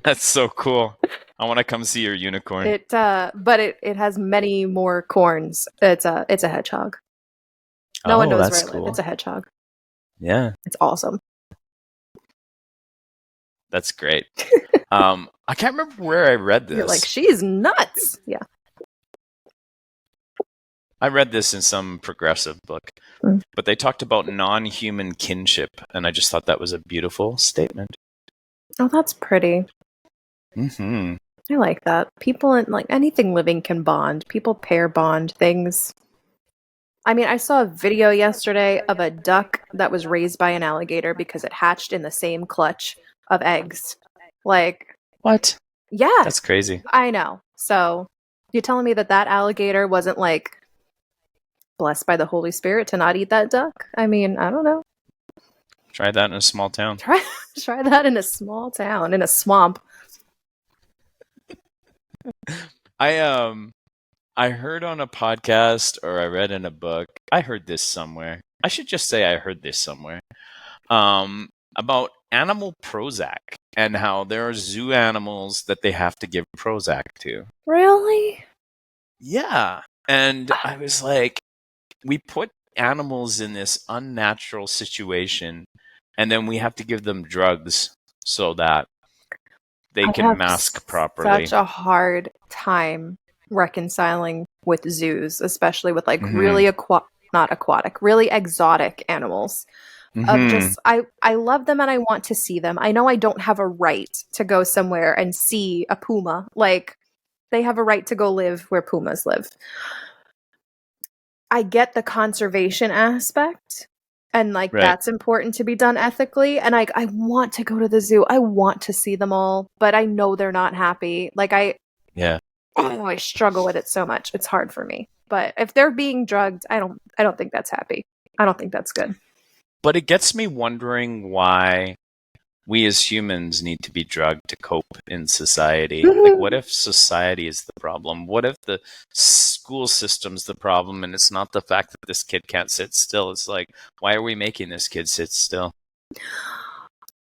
That's so cool. I want to come see your unicorn. But it has many more corns. It's a hedgehog. No one knows where I live. It's a hedgehog. Yeah. It's awesome. That's great. I can't remember where I read this. You're like, she's nuts. Yeah. I read this in some progressive book, but they talked about non-human kinship, and I just thought that was a beautiful statement. Oh, that's pretty. Mm-hmm. I like that. People, like, anything living can bond. People pair bond things. I mean, I saw a video yesterday of a duck that was raised by an alligator because it hatched in the same clutch of eggs. Like, what? Yeah. That's crazy. I know. So, you're telling me that alligator wasn't, like, blessed by the Holy Spirit to not eat that duck? I mean, I don't know. Try that in a small town. Try that in a small town, in a swamp. I heard on a podcast, or I read in a book. I heard this somewhere. I should just say I heard this somewhere. About animal Prozac and how there are zoo animals that they have to give Prozac to. Really? Yeah. And I was like, we put animals in this unnatural situation, and then we have to give them drugs so that they can mask properly. Such a hard time reconciling with zoos, especially with like really really exotic animals. Of just, I love them and I want to see them. I know I don't have a right to go somewhere and see a puma. Like, they have a right to go live where pumas live. I get the conservation aspect, and like that's important to be done ethically. And I want to go to the zoo. I want to see them all, but I know they're not happy. Like, I struggle with it so much. It's hard for me. But if they're being drugged, I don't think that's happy. I don't think that's good. But it gets me wondering why we as humans need to be drugged to cope in society. Like, what if society is the problem? What if the school system's the problem and it's not the fact that this kid can't sit still? It's like, why are we making this kid sit still?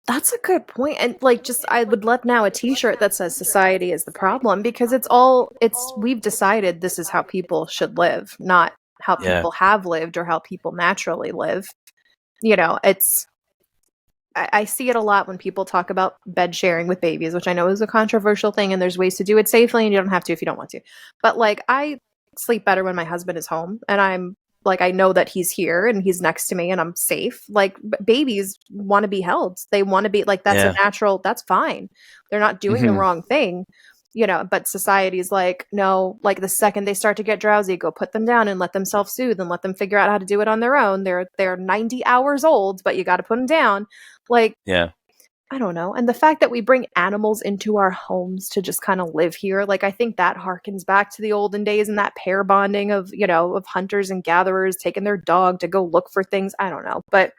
That's a good point. And like, I would love now a t-shirt that says society is the problem, because we've decided this is how people should live, not how people have lived or how people naturally live. I see it a lot when people talk about bed sharing with babies, which I know is a controversial thing, and there's ways to do it safely, and you don't have to if you don't want to. But like, I sleep better when my husband is home, and I'm like, I know that he's here and he's next to me and I'm safe. Like, babies want to be held. They want to be like, that's a natural, that's fine. They're not doing the wrong thing. But society's like, no, like the second they start to get drowsy, go put them down and let them self-soothe and let them figure out how to do it on their own. They're 90 hours old, but you got to put them down. Like, I don't know. And the fact that we bring animals into our homes to just kind of live here, like, I think that harkens back to the olden days and that pair bonding of hunters and gatherers taking their dog to go look for things. I don't know. But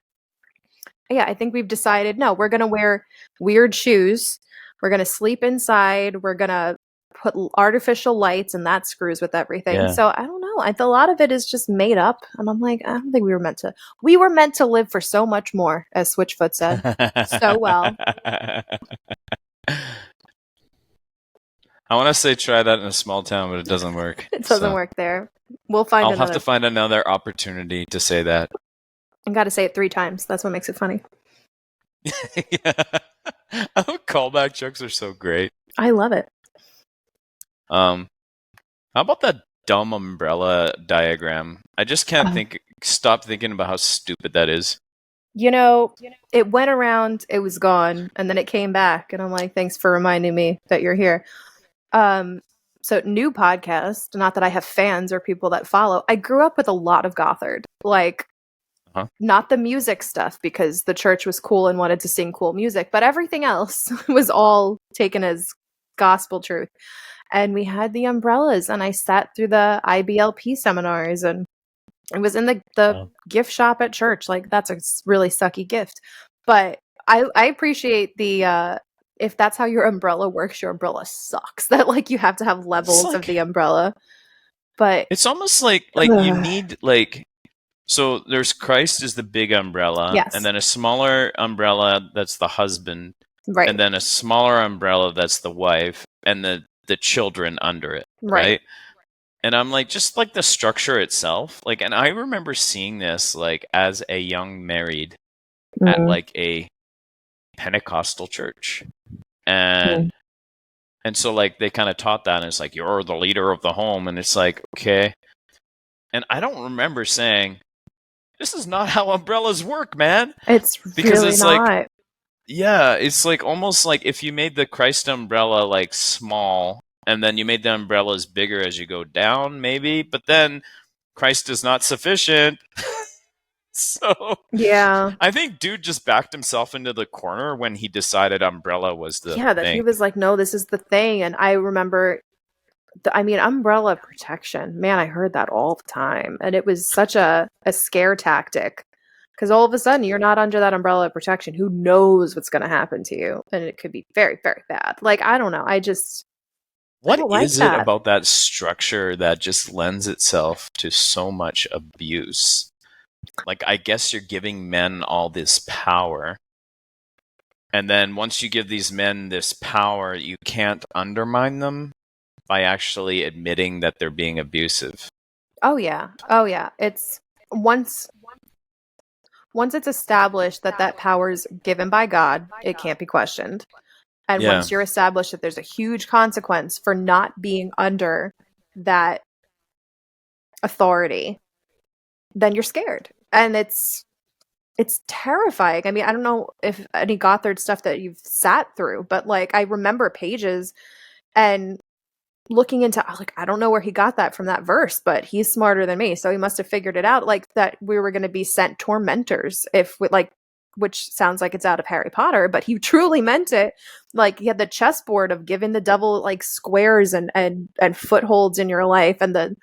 yeah, I think we've decided, no, we're going to wear weird shoes. We're going to sleep inside. We're going to put artificial lights, and that screws with everything. Yeah. So I don't know. A lot of it is just made up. And I'm like, I don't think we were meant to. We were meant to live for so much more, as Switchfoot said. So well. I want to say try that in a small town, but it doesn't work. It doesn't work there. We'll find I'll another. have to find another opportunity to say that. I got to say it 3 times. That's what makes it funny. Yeah. Callback jokes are so great. I love it. How about that dumb umbrella diagram? I just can't stop thinking about how stupid that is. You know, it went around, it was gone, and then it came back, and I'm like, thanks for reminding me that you're here. So new podcast, not that I have fans or people that follow. I grew up with a lot of Gothard. Like, not the music stuff, because the church was cool and wanted to sing cool music, but everything else was all taken as gospel truth. And we had the umbrellas, and I sat through the IBLP seminars, and it was in the gift shop at church. Like, that's a really sucky gift. But I appreciate the, if that's how your umbrella works, your umbrella sucks. That, like, you have to have levels of the umbrella. But it's almost like you need, like, so there's Christ is the big umbrella, yes, and then a smaller umbrella that's the husband, right, and then a smaller umbrella that's the wife, and the children under it, right? And I'm like, just like the structure itself, like, and I remember seeing this like as a young married at like a Pentecostal church, and so like they kind of taught that, and it's like, you're the leader of the home, and it's like, okay, and I don't remember saying, this is not how umbrellas work, man. It's because really it's not. like, yeah, it's like almost like if you made the Christ umbrella like small, and then you made the umbrellas bigger as you go down, maybe, but then Christ is not sufficient. So yeah, I think dude just backed himself into the corner when he decided umbrella was the thing. he was like, no, this is the thing. And I remember, umbrella protection, man, I heard that all the time, and it was such a scare tactic, because all of a sudden you're not under that umbrella of protection. Who knows what's going to happen to you, and it could be very, very bad. Like, I don't know, What like is it about that structure that just lends itself to so much abuse? Like, I guess you're giving men all this power, and then once you give these men this power, you can't undermine them by actually admitting that they're being abusive. Oh yeah. It's once it's established that power is given by God, it can't be questioned. And once you're established that there's a huge consequence for not being under that authority, then you're scared. And it's terrifying. I mean, I don't know if any Gothard stuff that you've sat through, but like, I remember pages and looking into, like, I don't know where he got that from, that verse, but he's smarter than me, so he must have figured it out, like that we were going to be sent tormentors, if we, like, which sounds like it's out of Harry Potter, but he truly meant it. Like, he had the chessboard of giving the devil like squares and footholds in your life, and the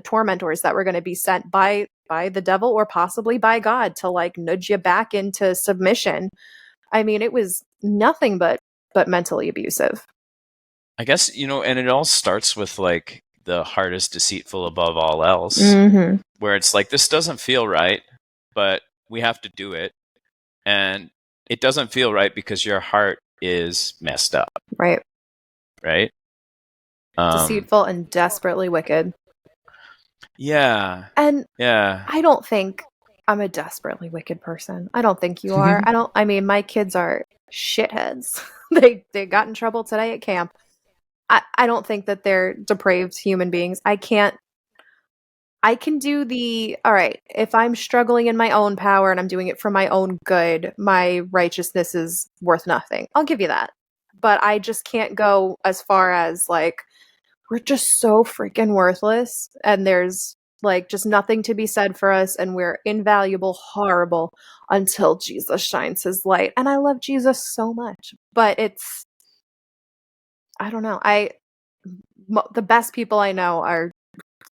tormentors that were going to be sent by the devil or possibly by God to like nudge you back into submission. I mean, it was nothing but mentally abusive. I guess, and it all starts with like the heart is deceitful above all else, where it's like, this doesn't feel right, but we have to do it. And it doesn't feel right because your heart is messed up. Right. Right? Deceitful and desperately wicked. Yeah. And yeah. I don't think I'm a desperately wicked person. I don't think you are. I mean, my kids are shitheads. They got in trouble today at camp. I don't think that they're depraved human beings. I can do all right, if I'm struggling in my own power and I'm doing it for my own good, my righteousness is worth nothing. I'll give you that. But I just can't go as far as like, we're just so freaking worthless and there's like just nothing to be said for us and we're invaluable, horrible, until Jesus shines his light. And I love Jesus so much, but I don't know. The best people I know are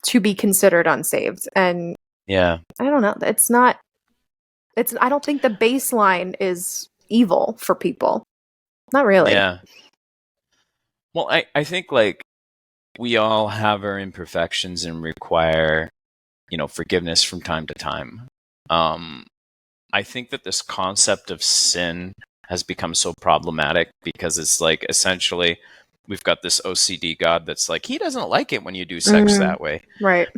to be considered unsaved. And yeah, I don't know. I don't think the baseline is evil for people. Not really. Yeah. Well, I think like we all have our imperfections and require, forgiveness from time to time. I think that this concept of sin has become so problematic because it's like essentially we've got this OCD God that's like, he doesn't like it when you do sex that way. Right.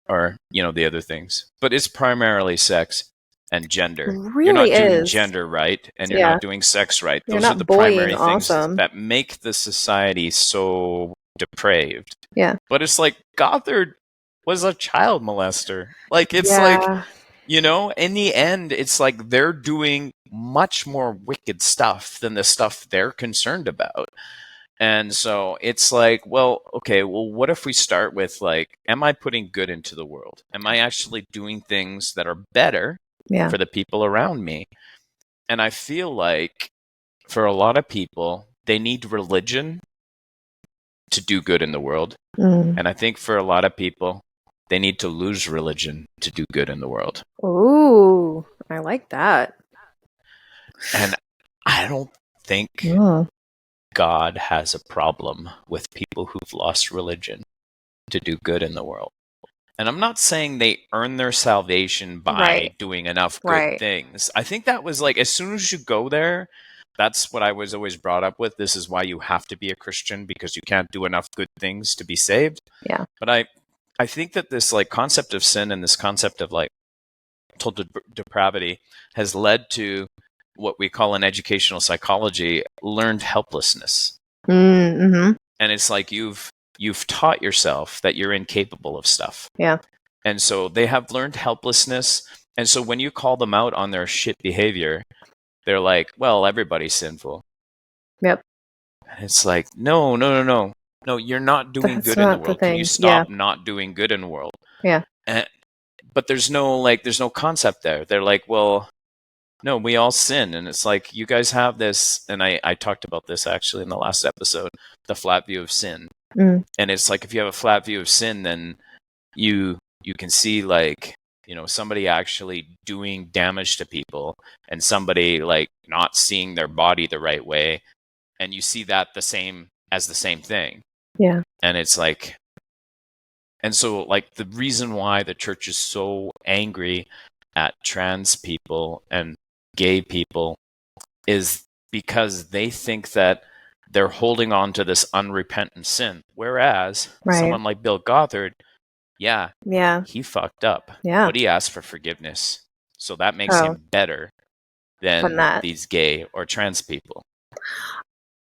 Or, the other things. But it's primarily sex and gender. Really you're not doing is. gender right, and you're Yeah. not doing sex right. You're Those are not the bullying primary things awesome. that make the society so depraved. Yeah. But it's like Gothard was a child molester. Like, it's Yeah. in the end, it's like they're doing much more wicked stuff than the stuff they're concerned about. And so it's like, well, okay, well, what if we start with like, am I putting good into the world? Am I actually doing things that are better for the people around me? And I feel like for a lot of people, they need religion to do good in the world. And I think for a lot of people, they need to lose religion to do good in the world. Ooh, I like that. And I don't think God has a problem with people who've lost religion to do good in the world. And I'm not saying they earn their salvation by doing enough good things. I think that was like, as soon as you go there, that's what I was always brought up with. This is why you have to be a Christian, because you can't do enough good things to be saved. Yeah. But I think that this like concept of sin and this concept of like total depravity has led to what we call in educational psychology learned helplessness. Mm-hmm. And it's like you've taught yourself that you're incapable of stuff. Yeah. And so they have learned helplessness. And so when you call them out on their shit behavior, they're like, well, everybody's sinful. Yep. And it's like, no. No, you're not doing good in the world. Can you stop not doing good in the world? Yeah. But there's no concept there. They're like, well, no, we all sin. And it's like, you guys have this. And I talked about this actually in the last episode, the flat view of sin. And it's like, if you have a flat view of sin, then you can see like, somebody actually doing damage to people and somebody like not seeing their body the right way. And you see that the same thing. Yeah. And it's like, and so like the reason why the church is so angry at trans people and gay people is because they think that they're holding on to this unrepentant sin. Whereas someone like Bill Gothard, he fucked up. Yeah. But he asked for forgiveness. So that makes him better than these gay or trans people.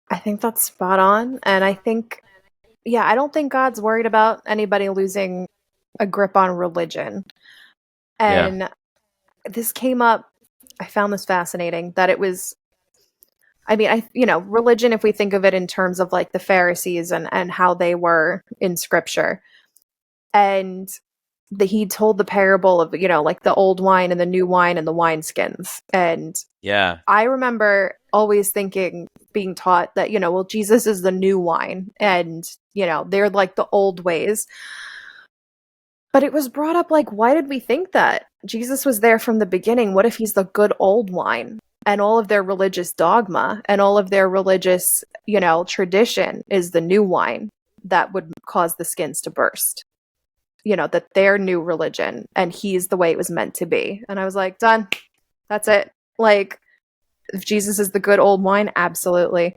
I think that's spot on. And I think, I don't think God's worried about anybody losing a grip on religion. And this came up, I found this fascinating, that it was, religion, if we think of it in terms of like the Pharisees and how they were in scripture. And he told the parable of, like the old wine and the new wine and the wineskins. And I remember always being taught that, well, Jesus is the new wine and, they're like the old ways. But it was brought up like, why did we think that? Jesus was there from the beginning. What if he's the good old wine? And all of their religious dogma and all of their religious, tradition is the new wine that would cause the skins to burst. That their new religion and he's the way it was meant to be. And I was like, done. That's it. Like, if Jesus is the good old wine, absolutely.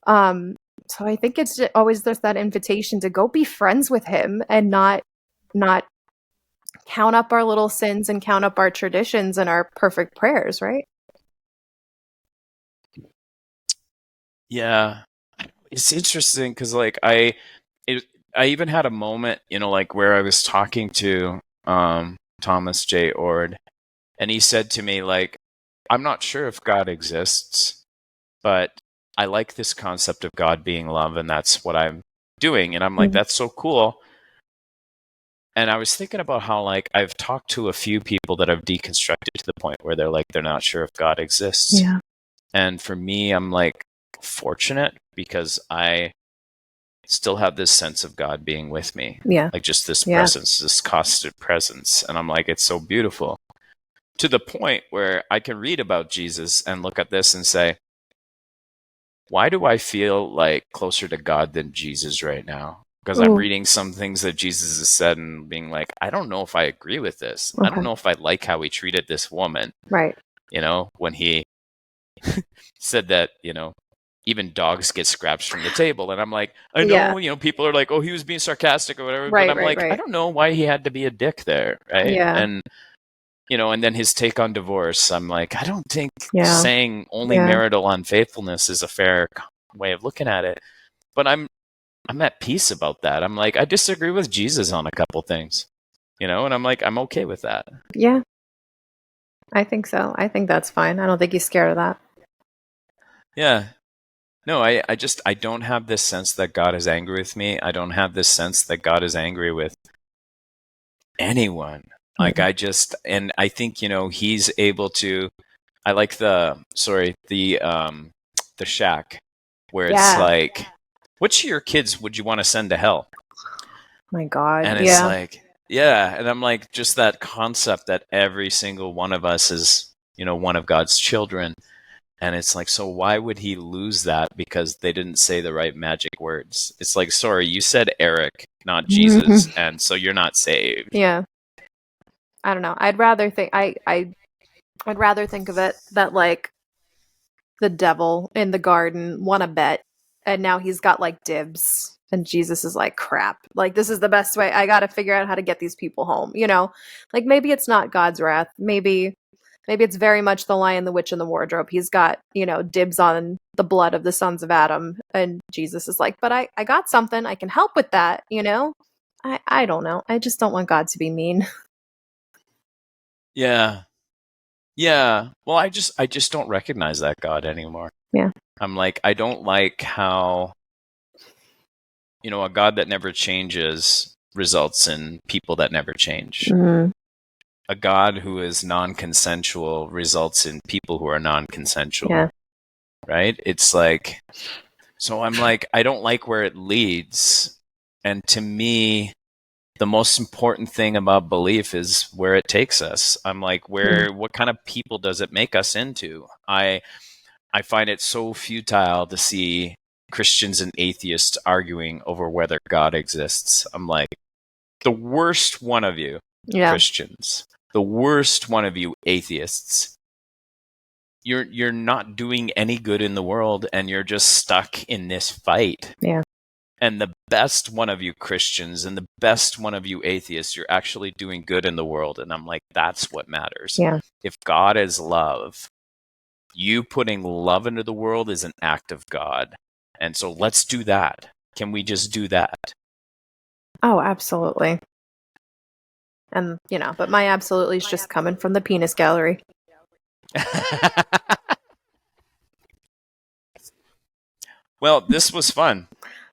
So I think it's always there's that invitation to go be friends with him and not count up our little sins and count up our traditions and our perfect prayers, right? Yeah. It's interesting because like I even had a moment, like where I was talking to Thomas J. Ord, and he said to me, like, I'm not sure if God exists, but I like this concept of God being love, and that's what I'm doing. And I'm like, that's so cool. And I was thinking about how, like, I've talked to a few people that have deconstructed to the point where they're like, they're not sure if God exists. Yeah. And for me, I'm like fortunate because I still have this sense of God being with me. Yeah. Like just this presence, this constant presence. And I'm like, it's so beautiful. To the point where I can read about Jesus and look at this and say, why do I feel like closer to God than Jesus right now? Because I'm reading some things that Jesus has said and being like, I don't know if I agree with this. I don't know if I like how he treated this woman. Right. When he said that, even dogs get scratched from the table. And I'm like, I know, people are like, oh, he was being sarcastic or whatever. But I'm like, I don't know why he had to be a dick there. Right. Yeah. And, and then his take on divorce, I'm like, I don't think saying only marital unfaithfulness is a fair way of looking at it. But I'm at peace about that. I'm like, I disagree with Jesus on a couple things, and I'm like, I'm okay with that. Yeah. I think so. I think that's fine. I don't think he's scared of that. Yeah. No, I don't have this sense that God is angry with me. I don't have this sense that God is angry with anyone. Like and I think, he's able to, I like the shack where it's like, which of your kids would you want to send to hell? My God. And it's like, and I'm like, just that concept that every single one of us is, one of God's children. And it's like, so why would he lose that because they didn't say the right magic words? It's like, sorry, you said Eric, not Jesus, and so you're not saved. Yeah. I don't know. I'd rather think I'd rather think of it that like the devil in the garden won a bet and now he's got like dibs and Jesus is like, crap, like this is the best way. I got to figure out how to get these people home, like maybe it's not God's wrath. Maybe it's very much the Lion, the Witch, and the Wardrobe. He's got, dibs on the blood of the sons of Adam. And Jesus is like, but I got something. I can help with that, I don't know. I just don't want God to be mean. Yeah. Yeah. Well, I just don't recognize that God anymore. Yeah. I'm like, I don't like how, a God that never changes results in people that never change. Mm-hmm. A God who is non-consensual results in people who are non-consensual. Yeah. Right? It's like, so I'm like, I don't like where it leads. And to me, the most important thing about belief is where it takes us. I'm like, what kind of people does it make us into? I find it so futile to see Christians and atheists arguing over whether God exists. I'm like, the worst one of you, Christians, the worst one of you atheists, you're not doing any good in the world and you're just stuck in this fight. Yeah. And the best one of you Christians and the best one of you atheists, you're actually doing good in the world. And I'm like, that's what matters. Yeah. If God is love, you putting love into the world is an act of God. And so let's do that. Can we just do that? Oh, absolutely. And, but my absolutely is just coming from the penis gallery. Well, this was fun.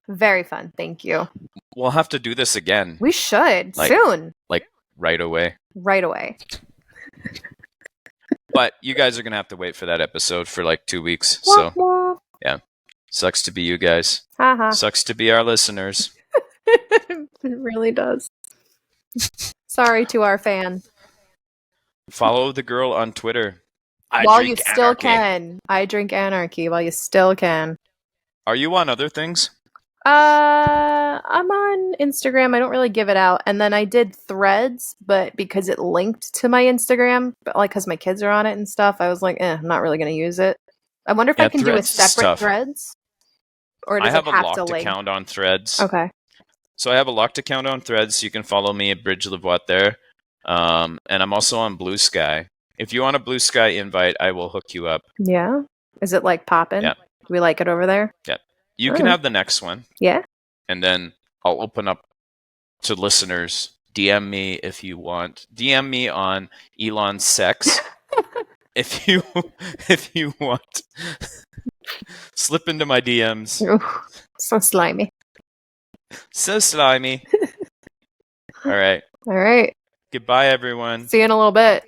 Very fun. Thank you. We'll have to do this again. We should soon. Like right away. Right away. But you guys are going to have to wait for that episode for like 2 weeks. So, yeah. Sucks to be you guys. Sucks to be our listeners. It really does. Sorry to our fan. Follow the girl on Twitter. While you still can. I drink anarchy while you still can. Are you on other things? I'm on Instagram. I don't really give it out. And then I did Threads, but because it linked to my Instagram, but like because my kids are on it and stuff, I was like, I'm not really going to use it. I wonder if I can do a separate Threads. Or does I have it a have locked to account on Threads. Okay. So I have a locked account on Threads. So you can follow me at Bridge Levoit there. And I'm also on Blue Sky. If you want a Blue Sky invite, I will hook you up. Yeah. Is it like poppin'? Yeah. Do we like it over there? Yeah. You can have the next one. Yeah. And then I'll open up to listeners. DM me if you want. DM me on Elon Sex if you want. Slip into my DMs. Ooh, so slimy. So slimy. All right. All right. Goodbye, everyone. See you in a little bit.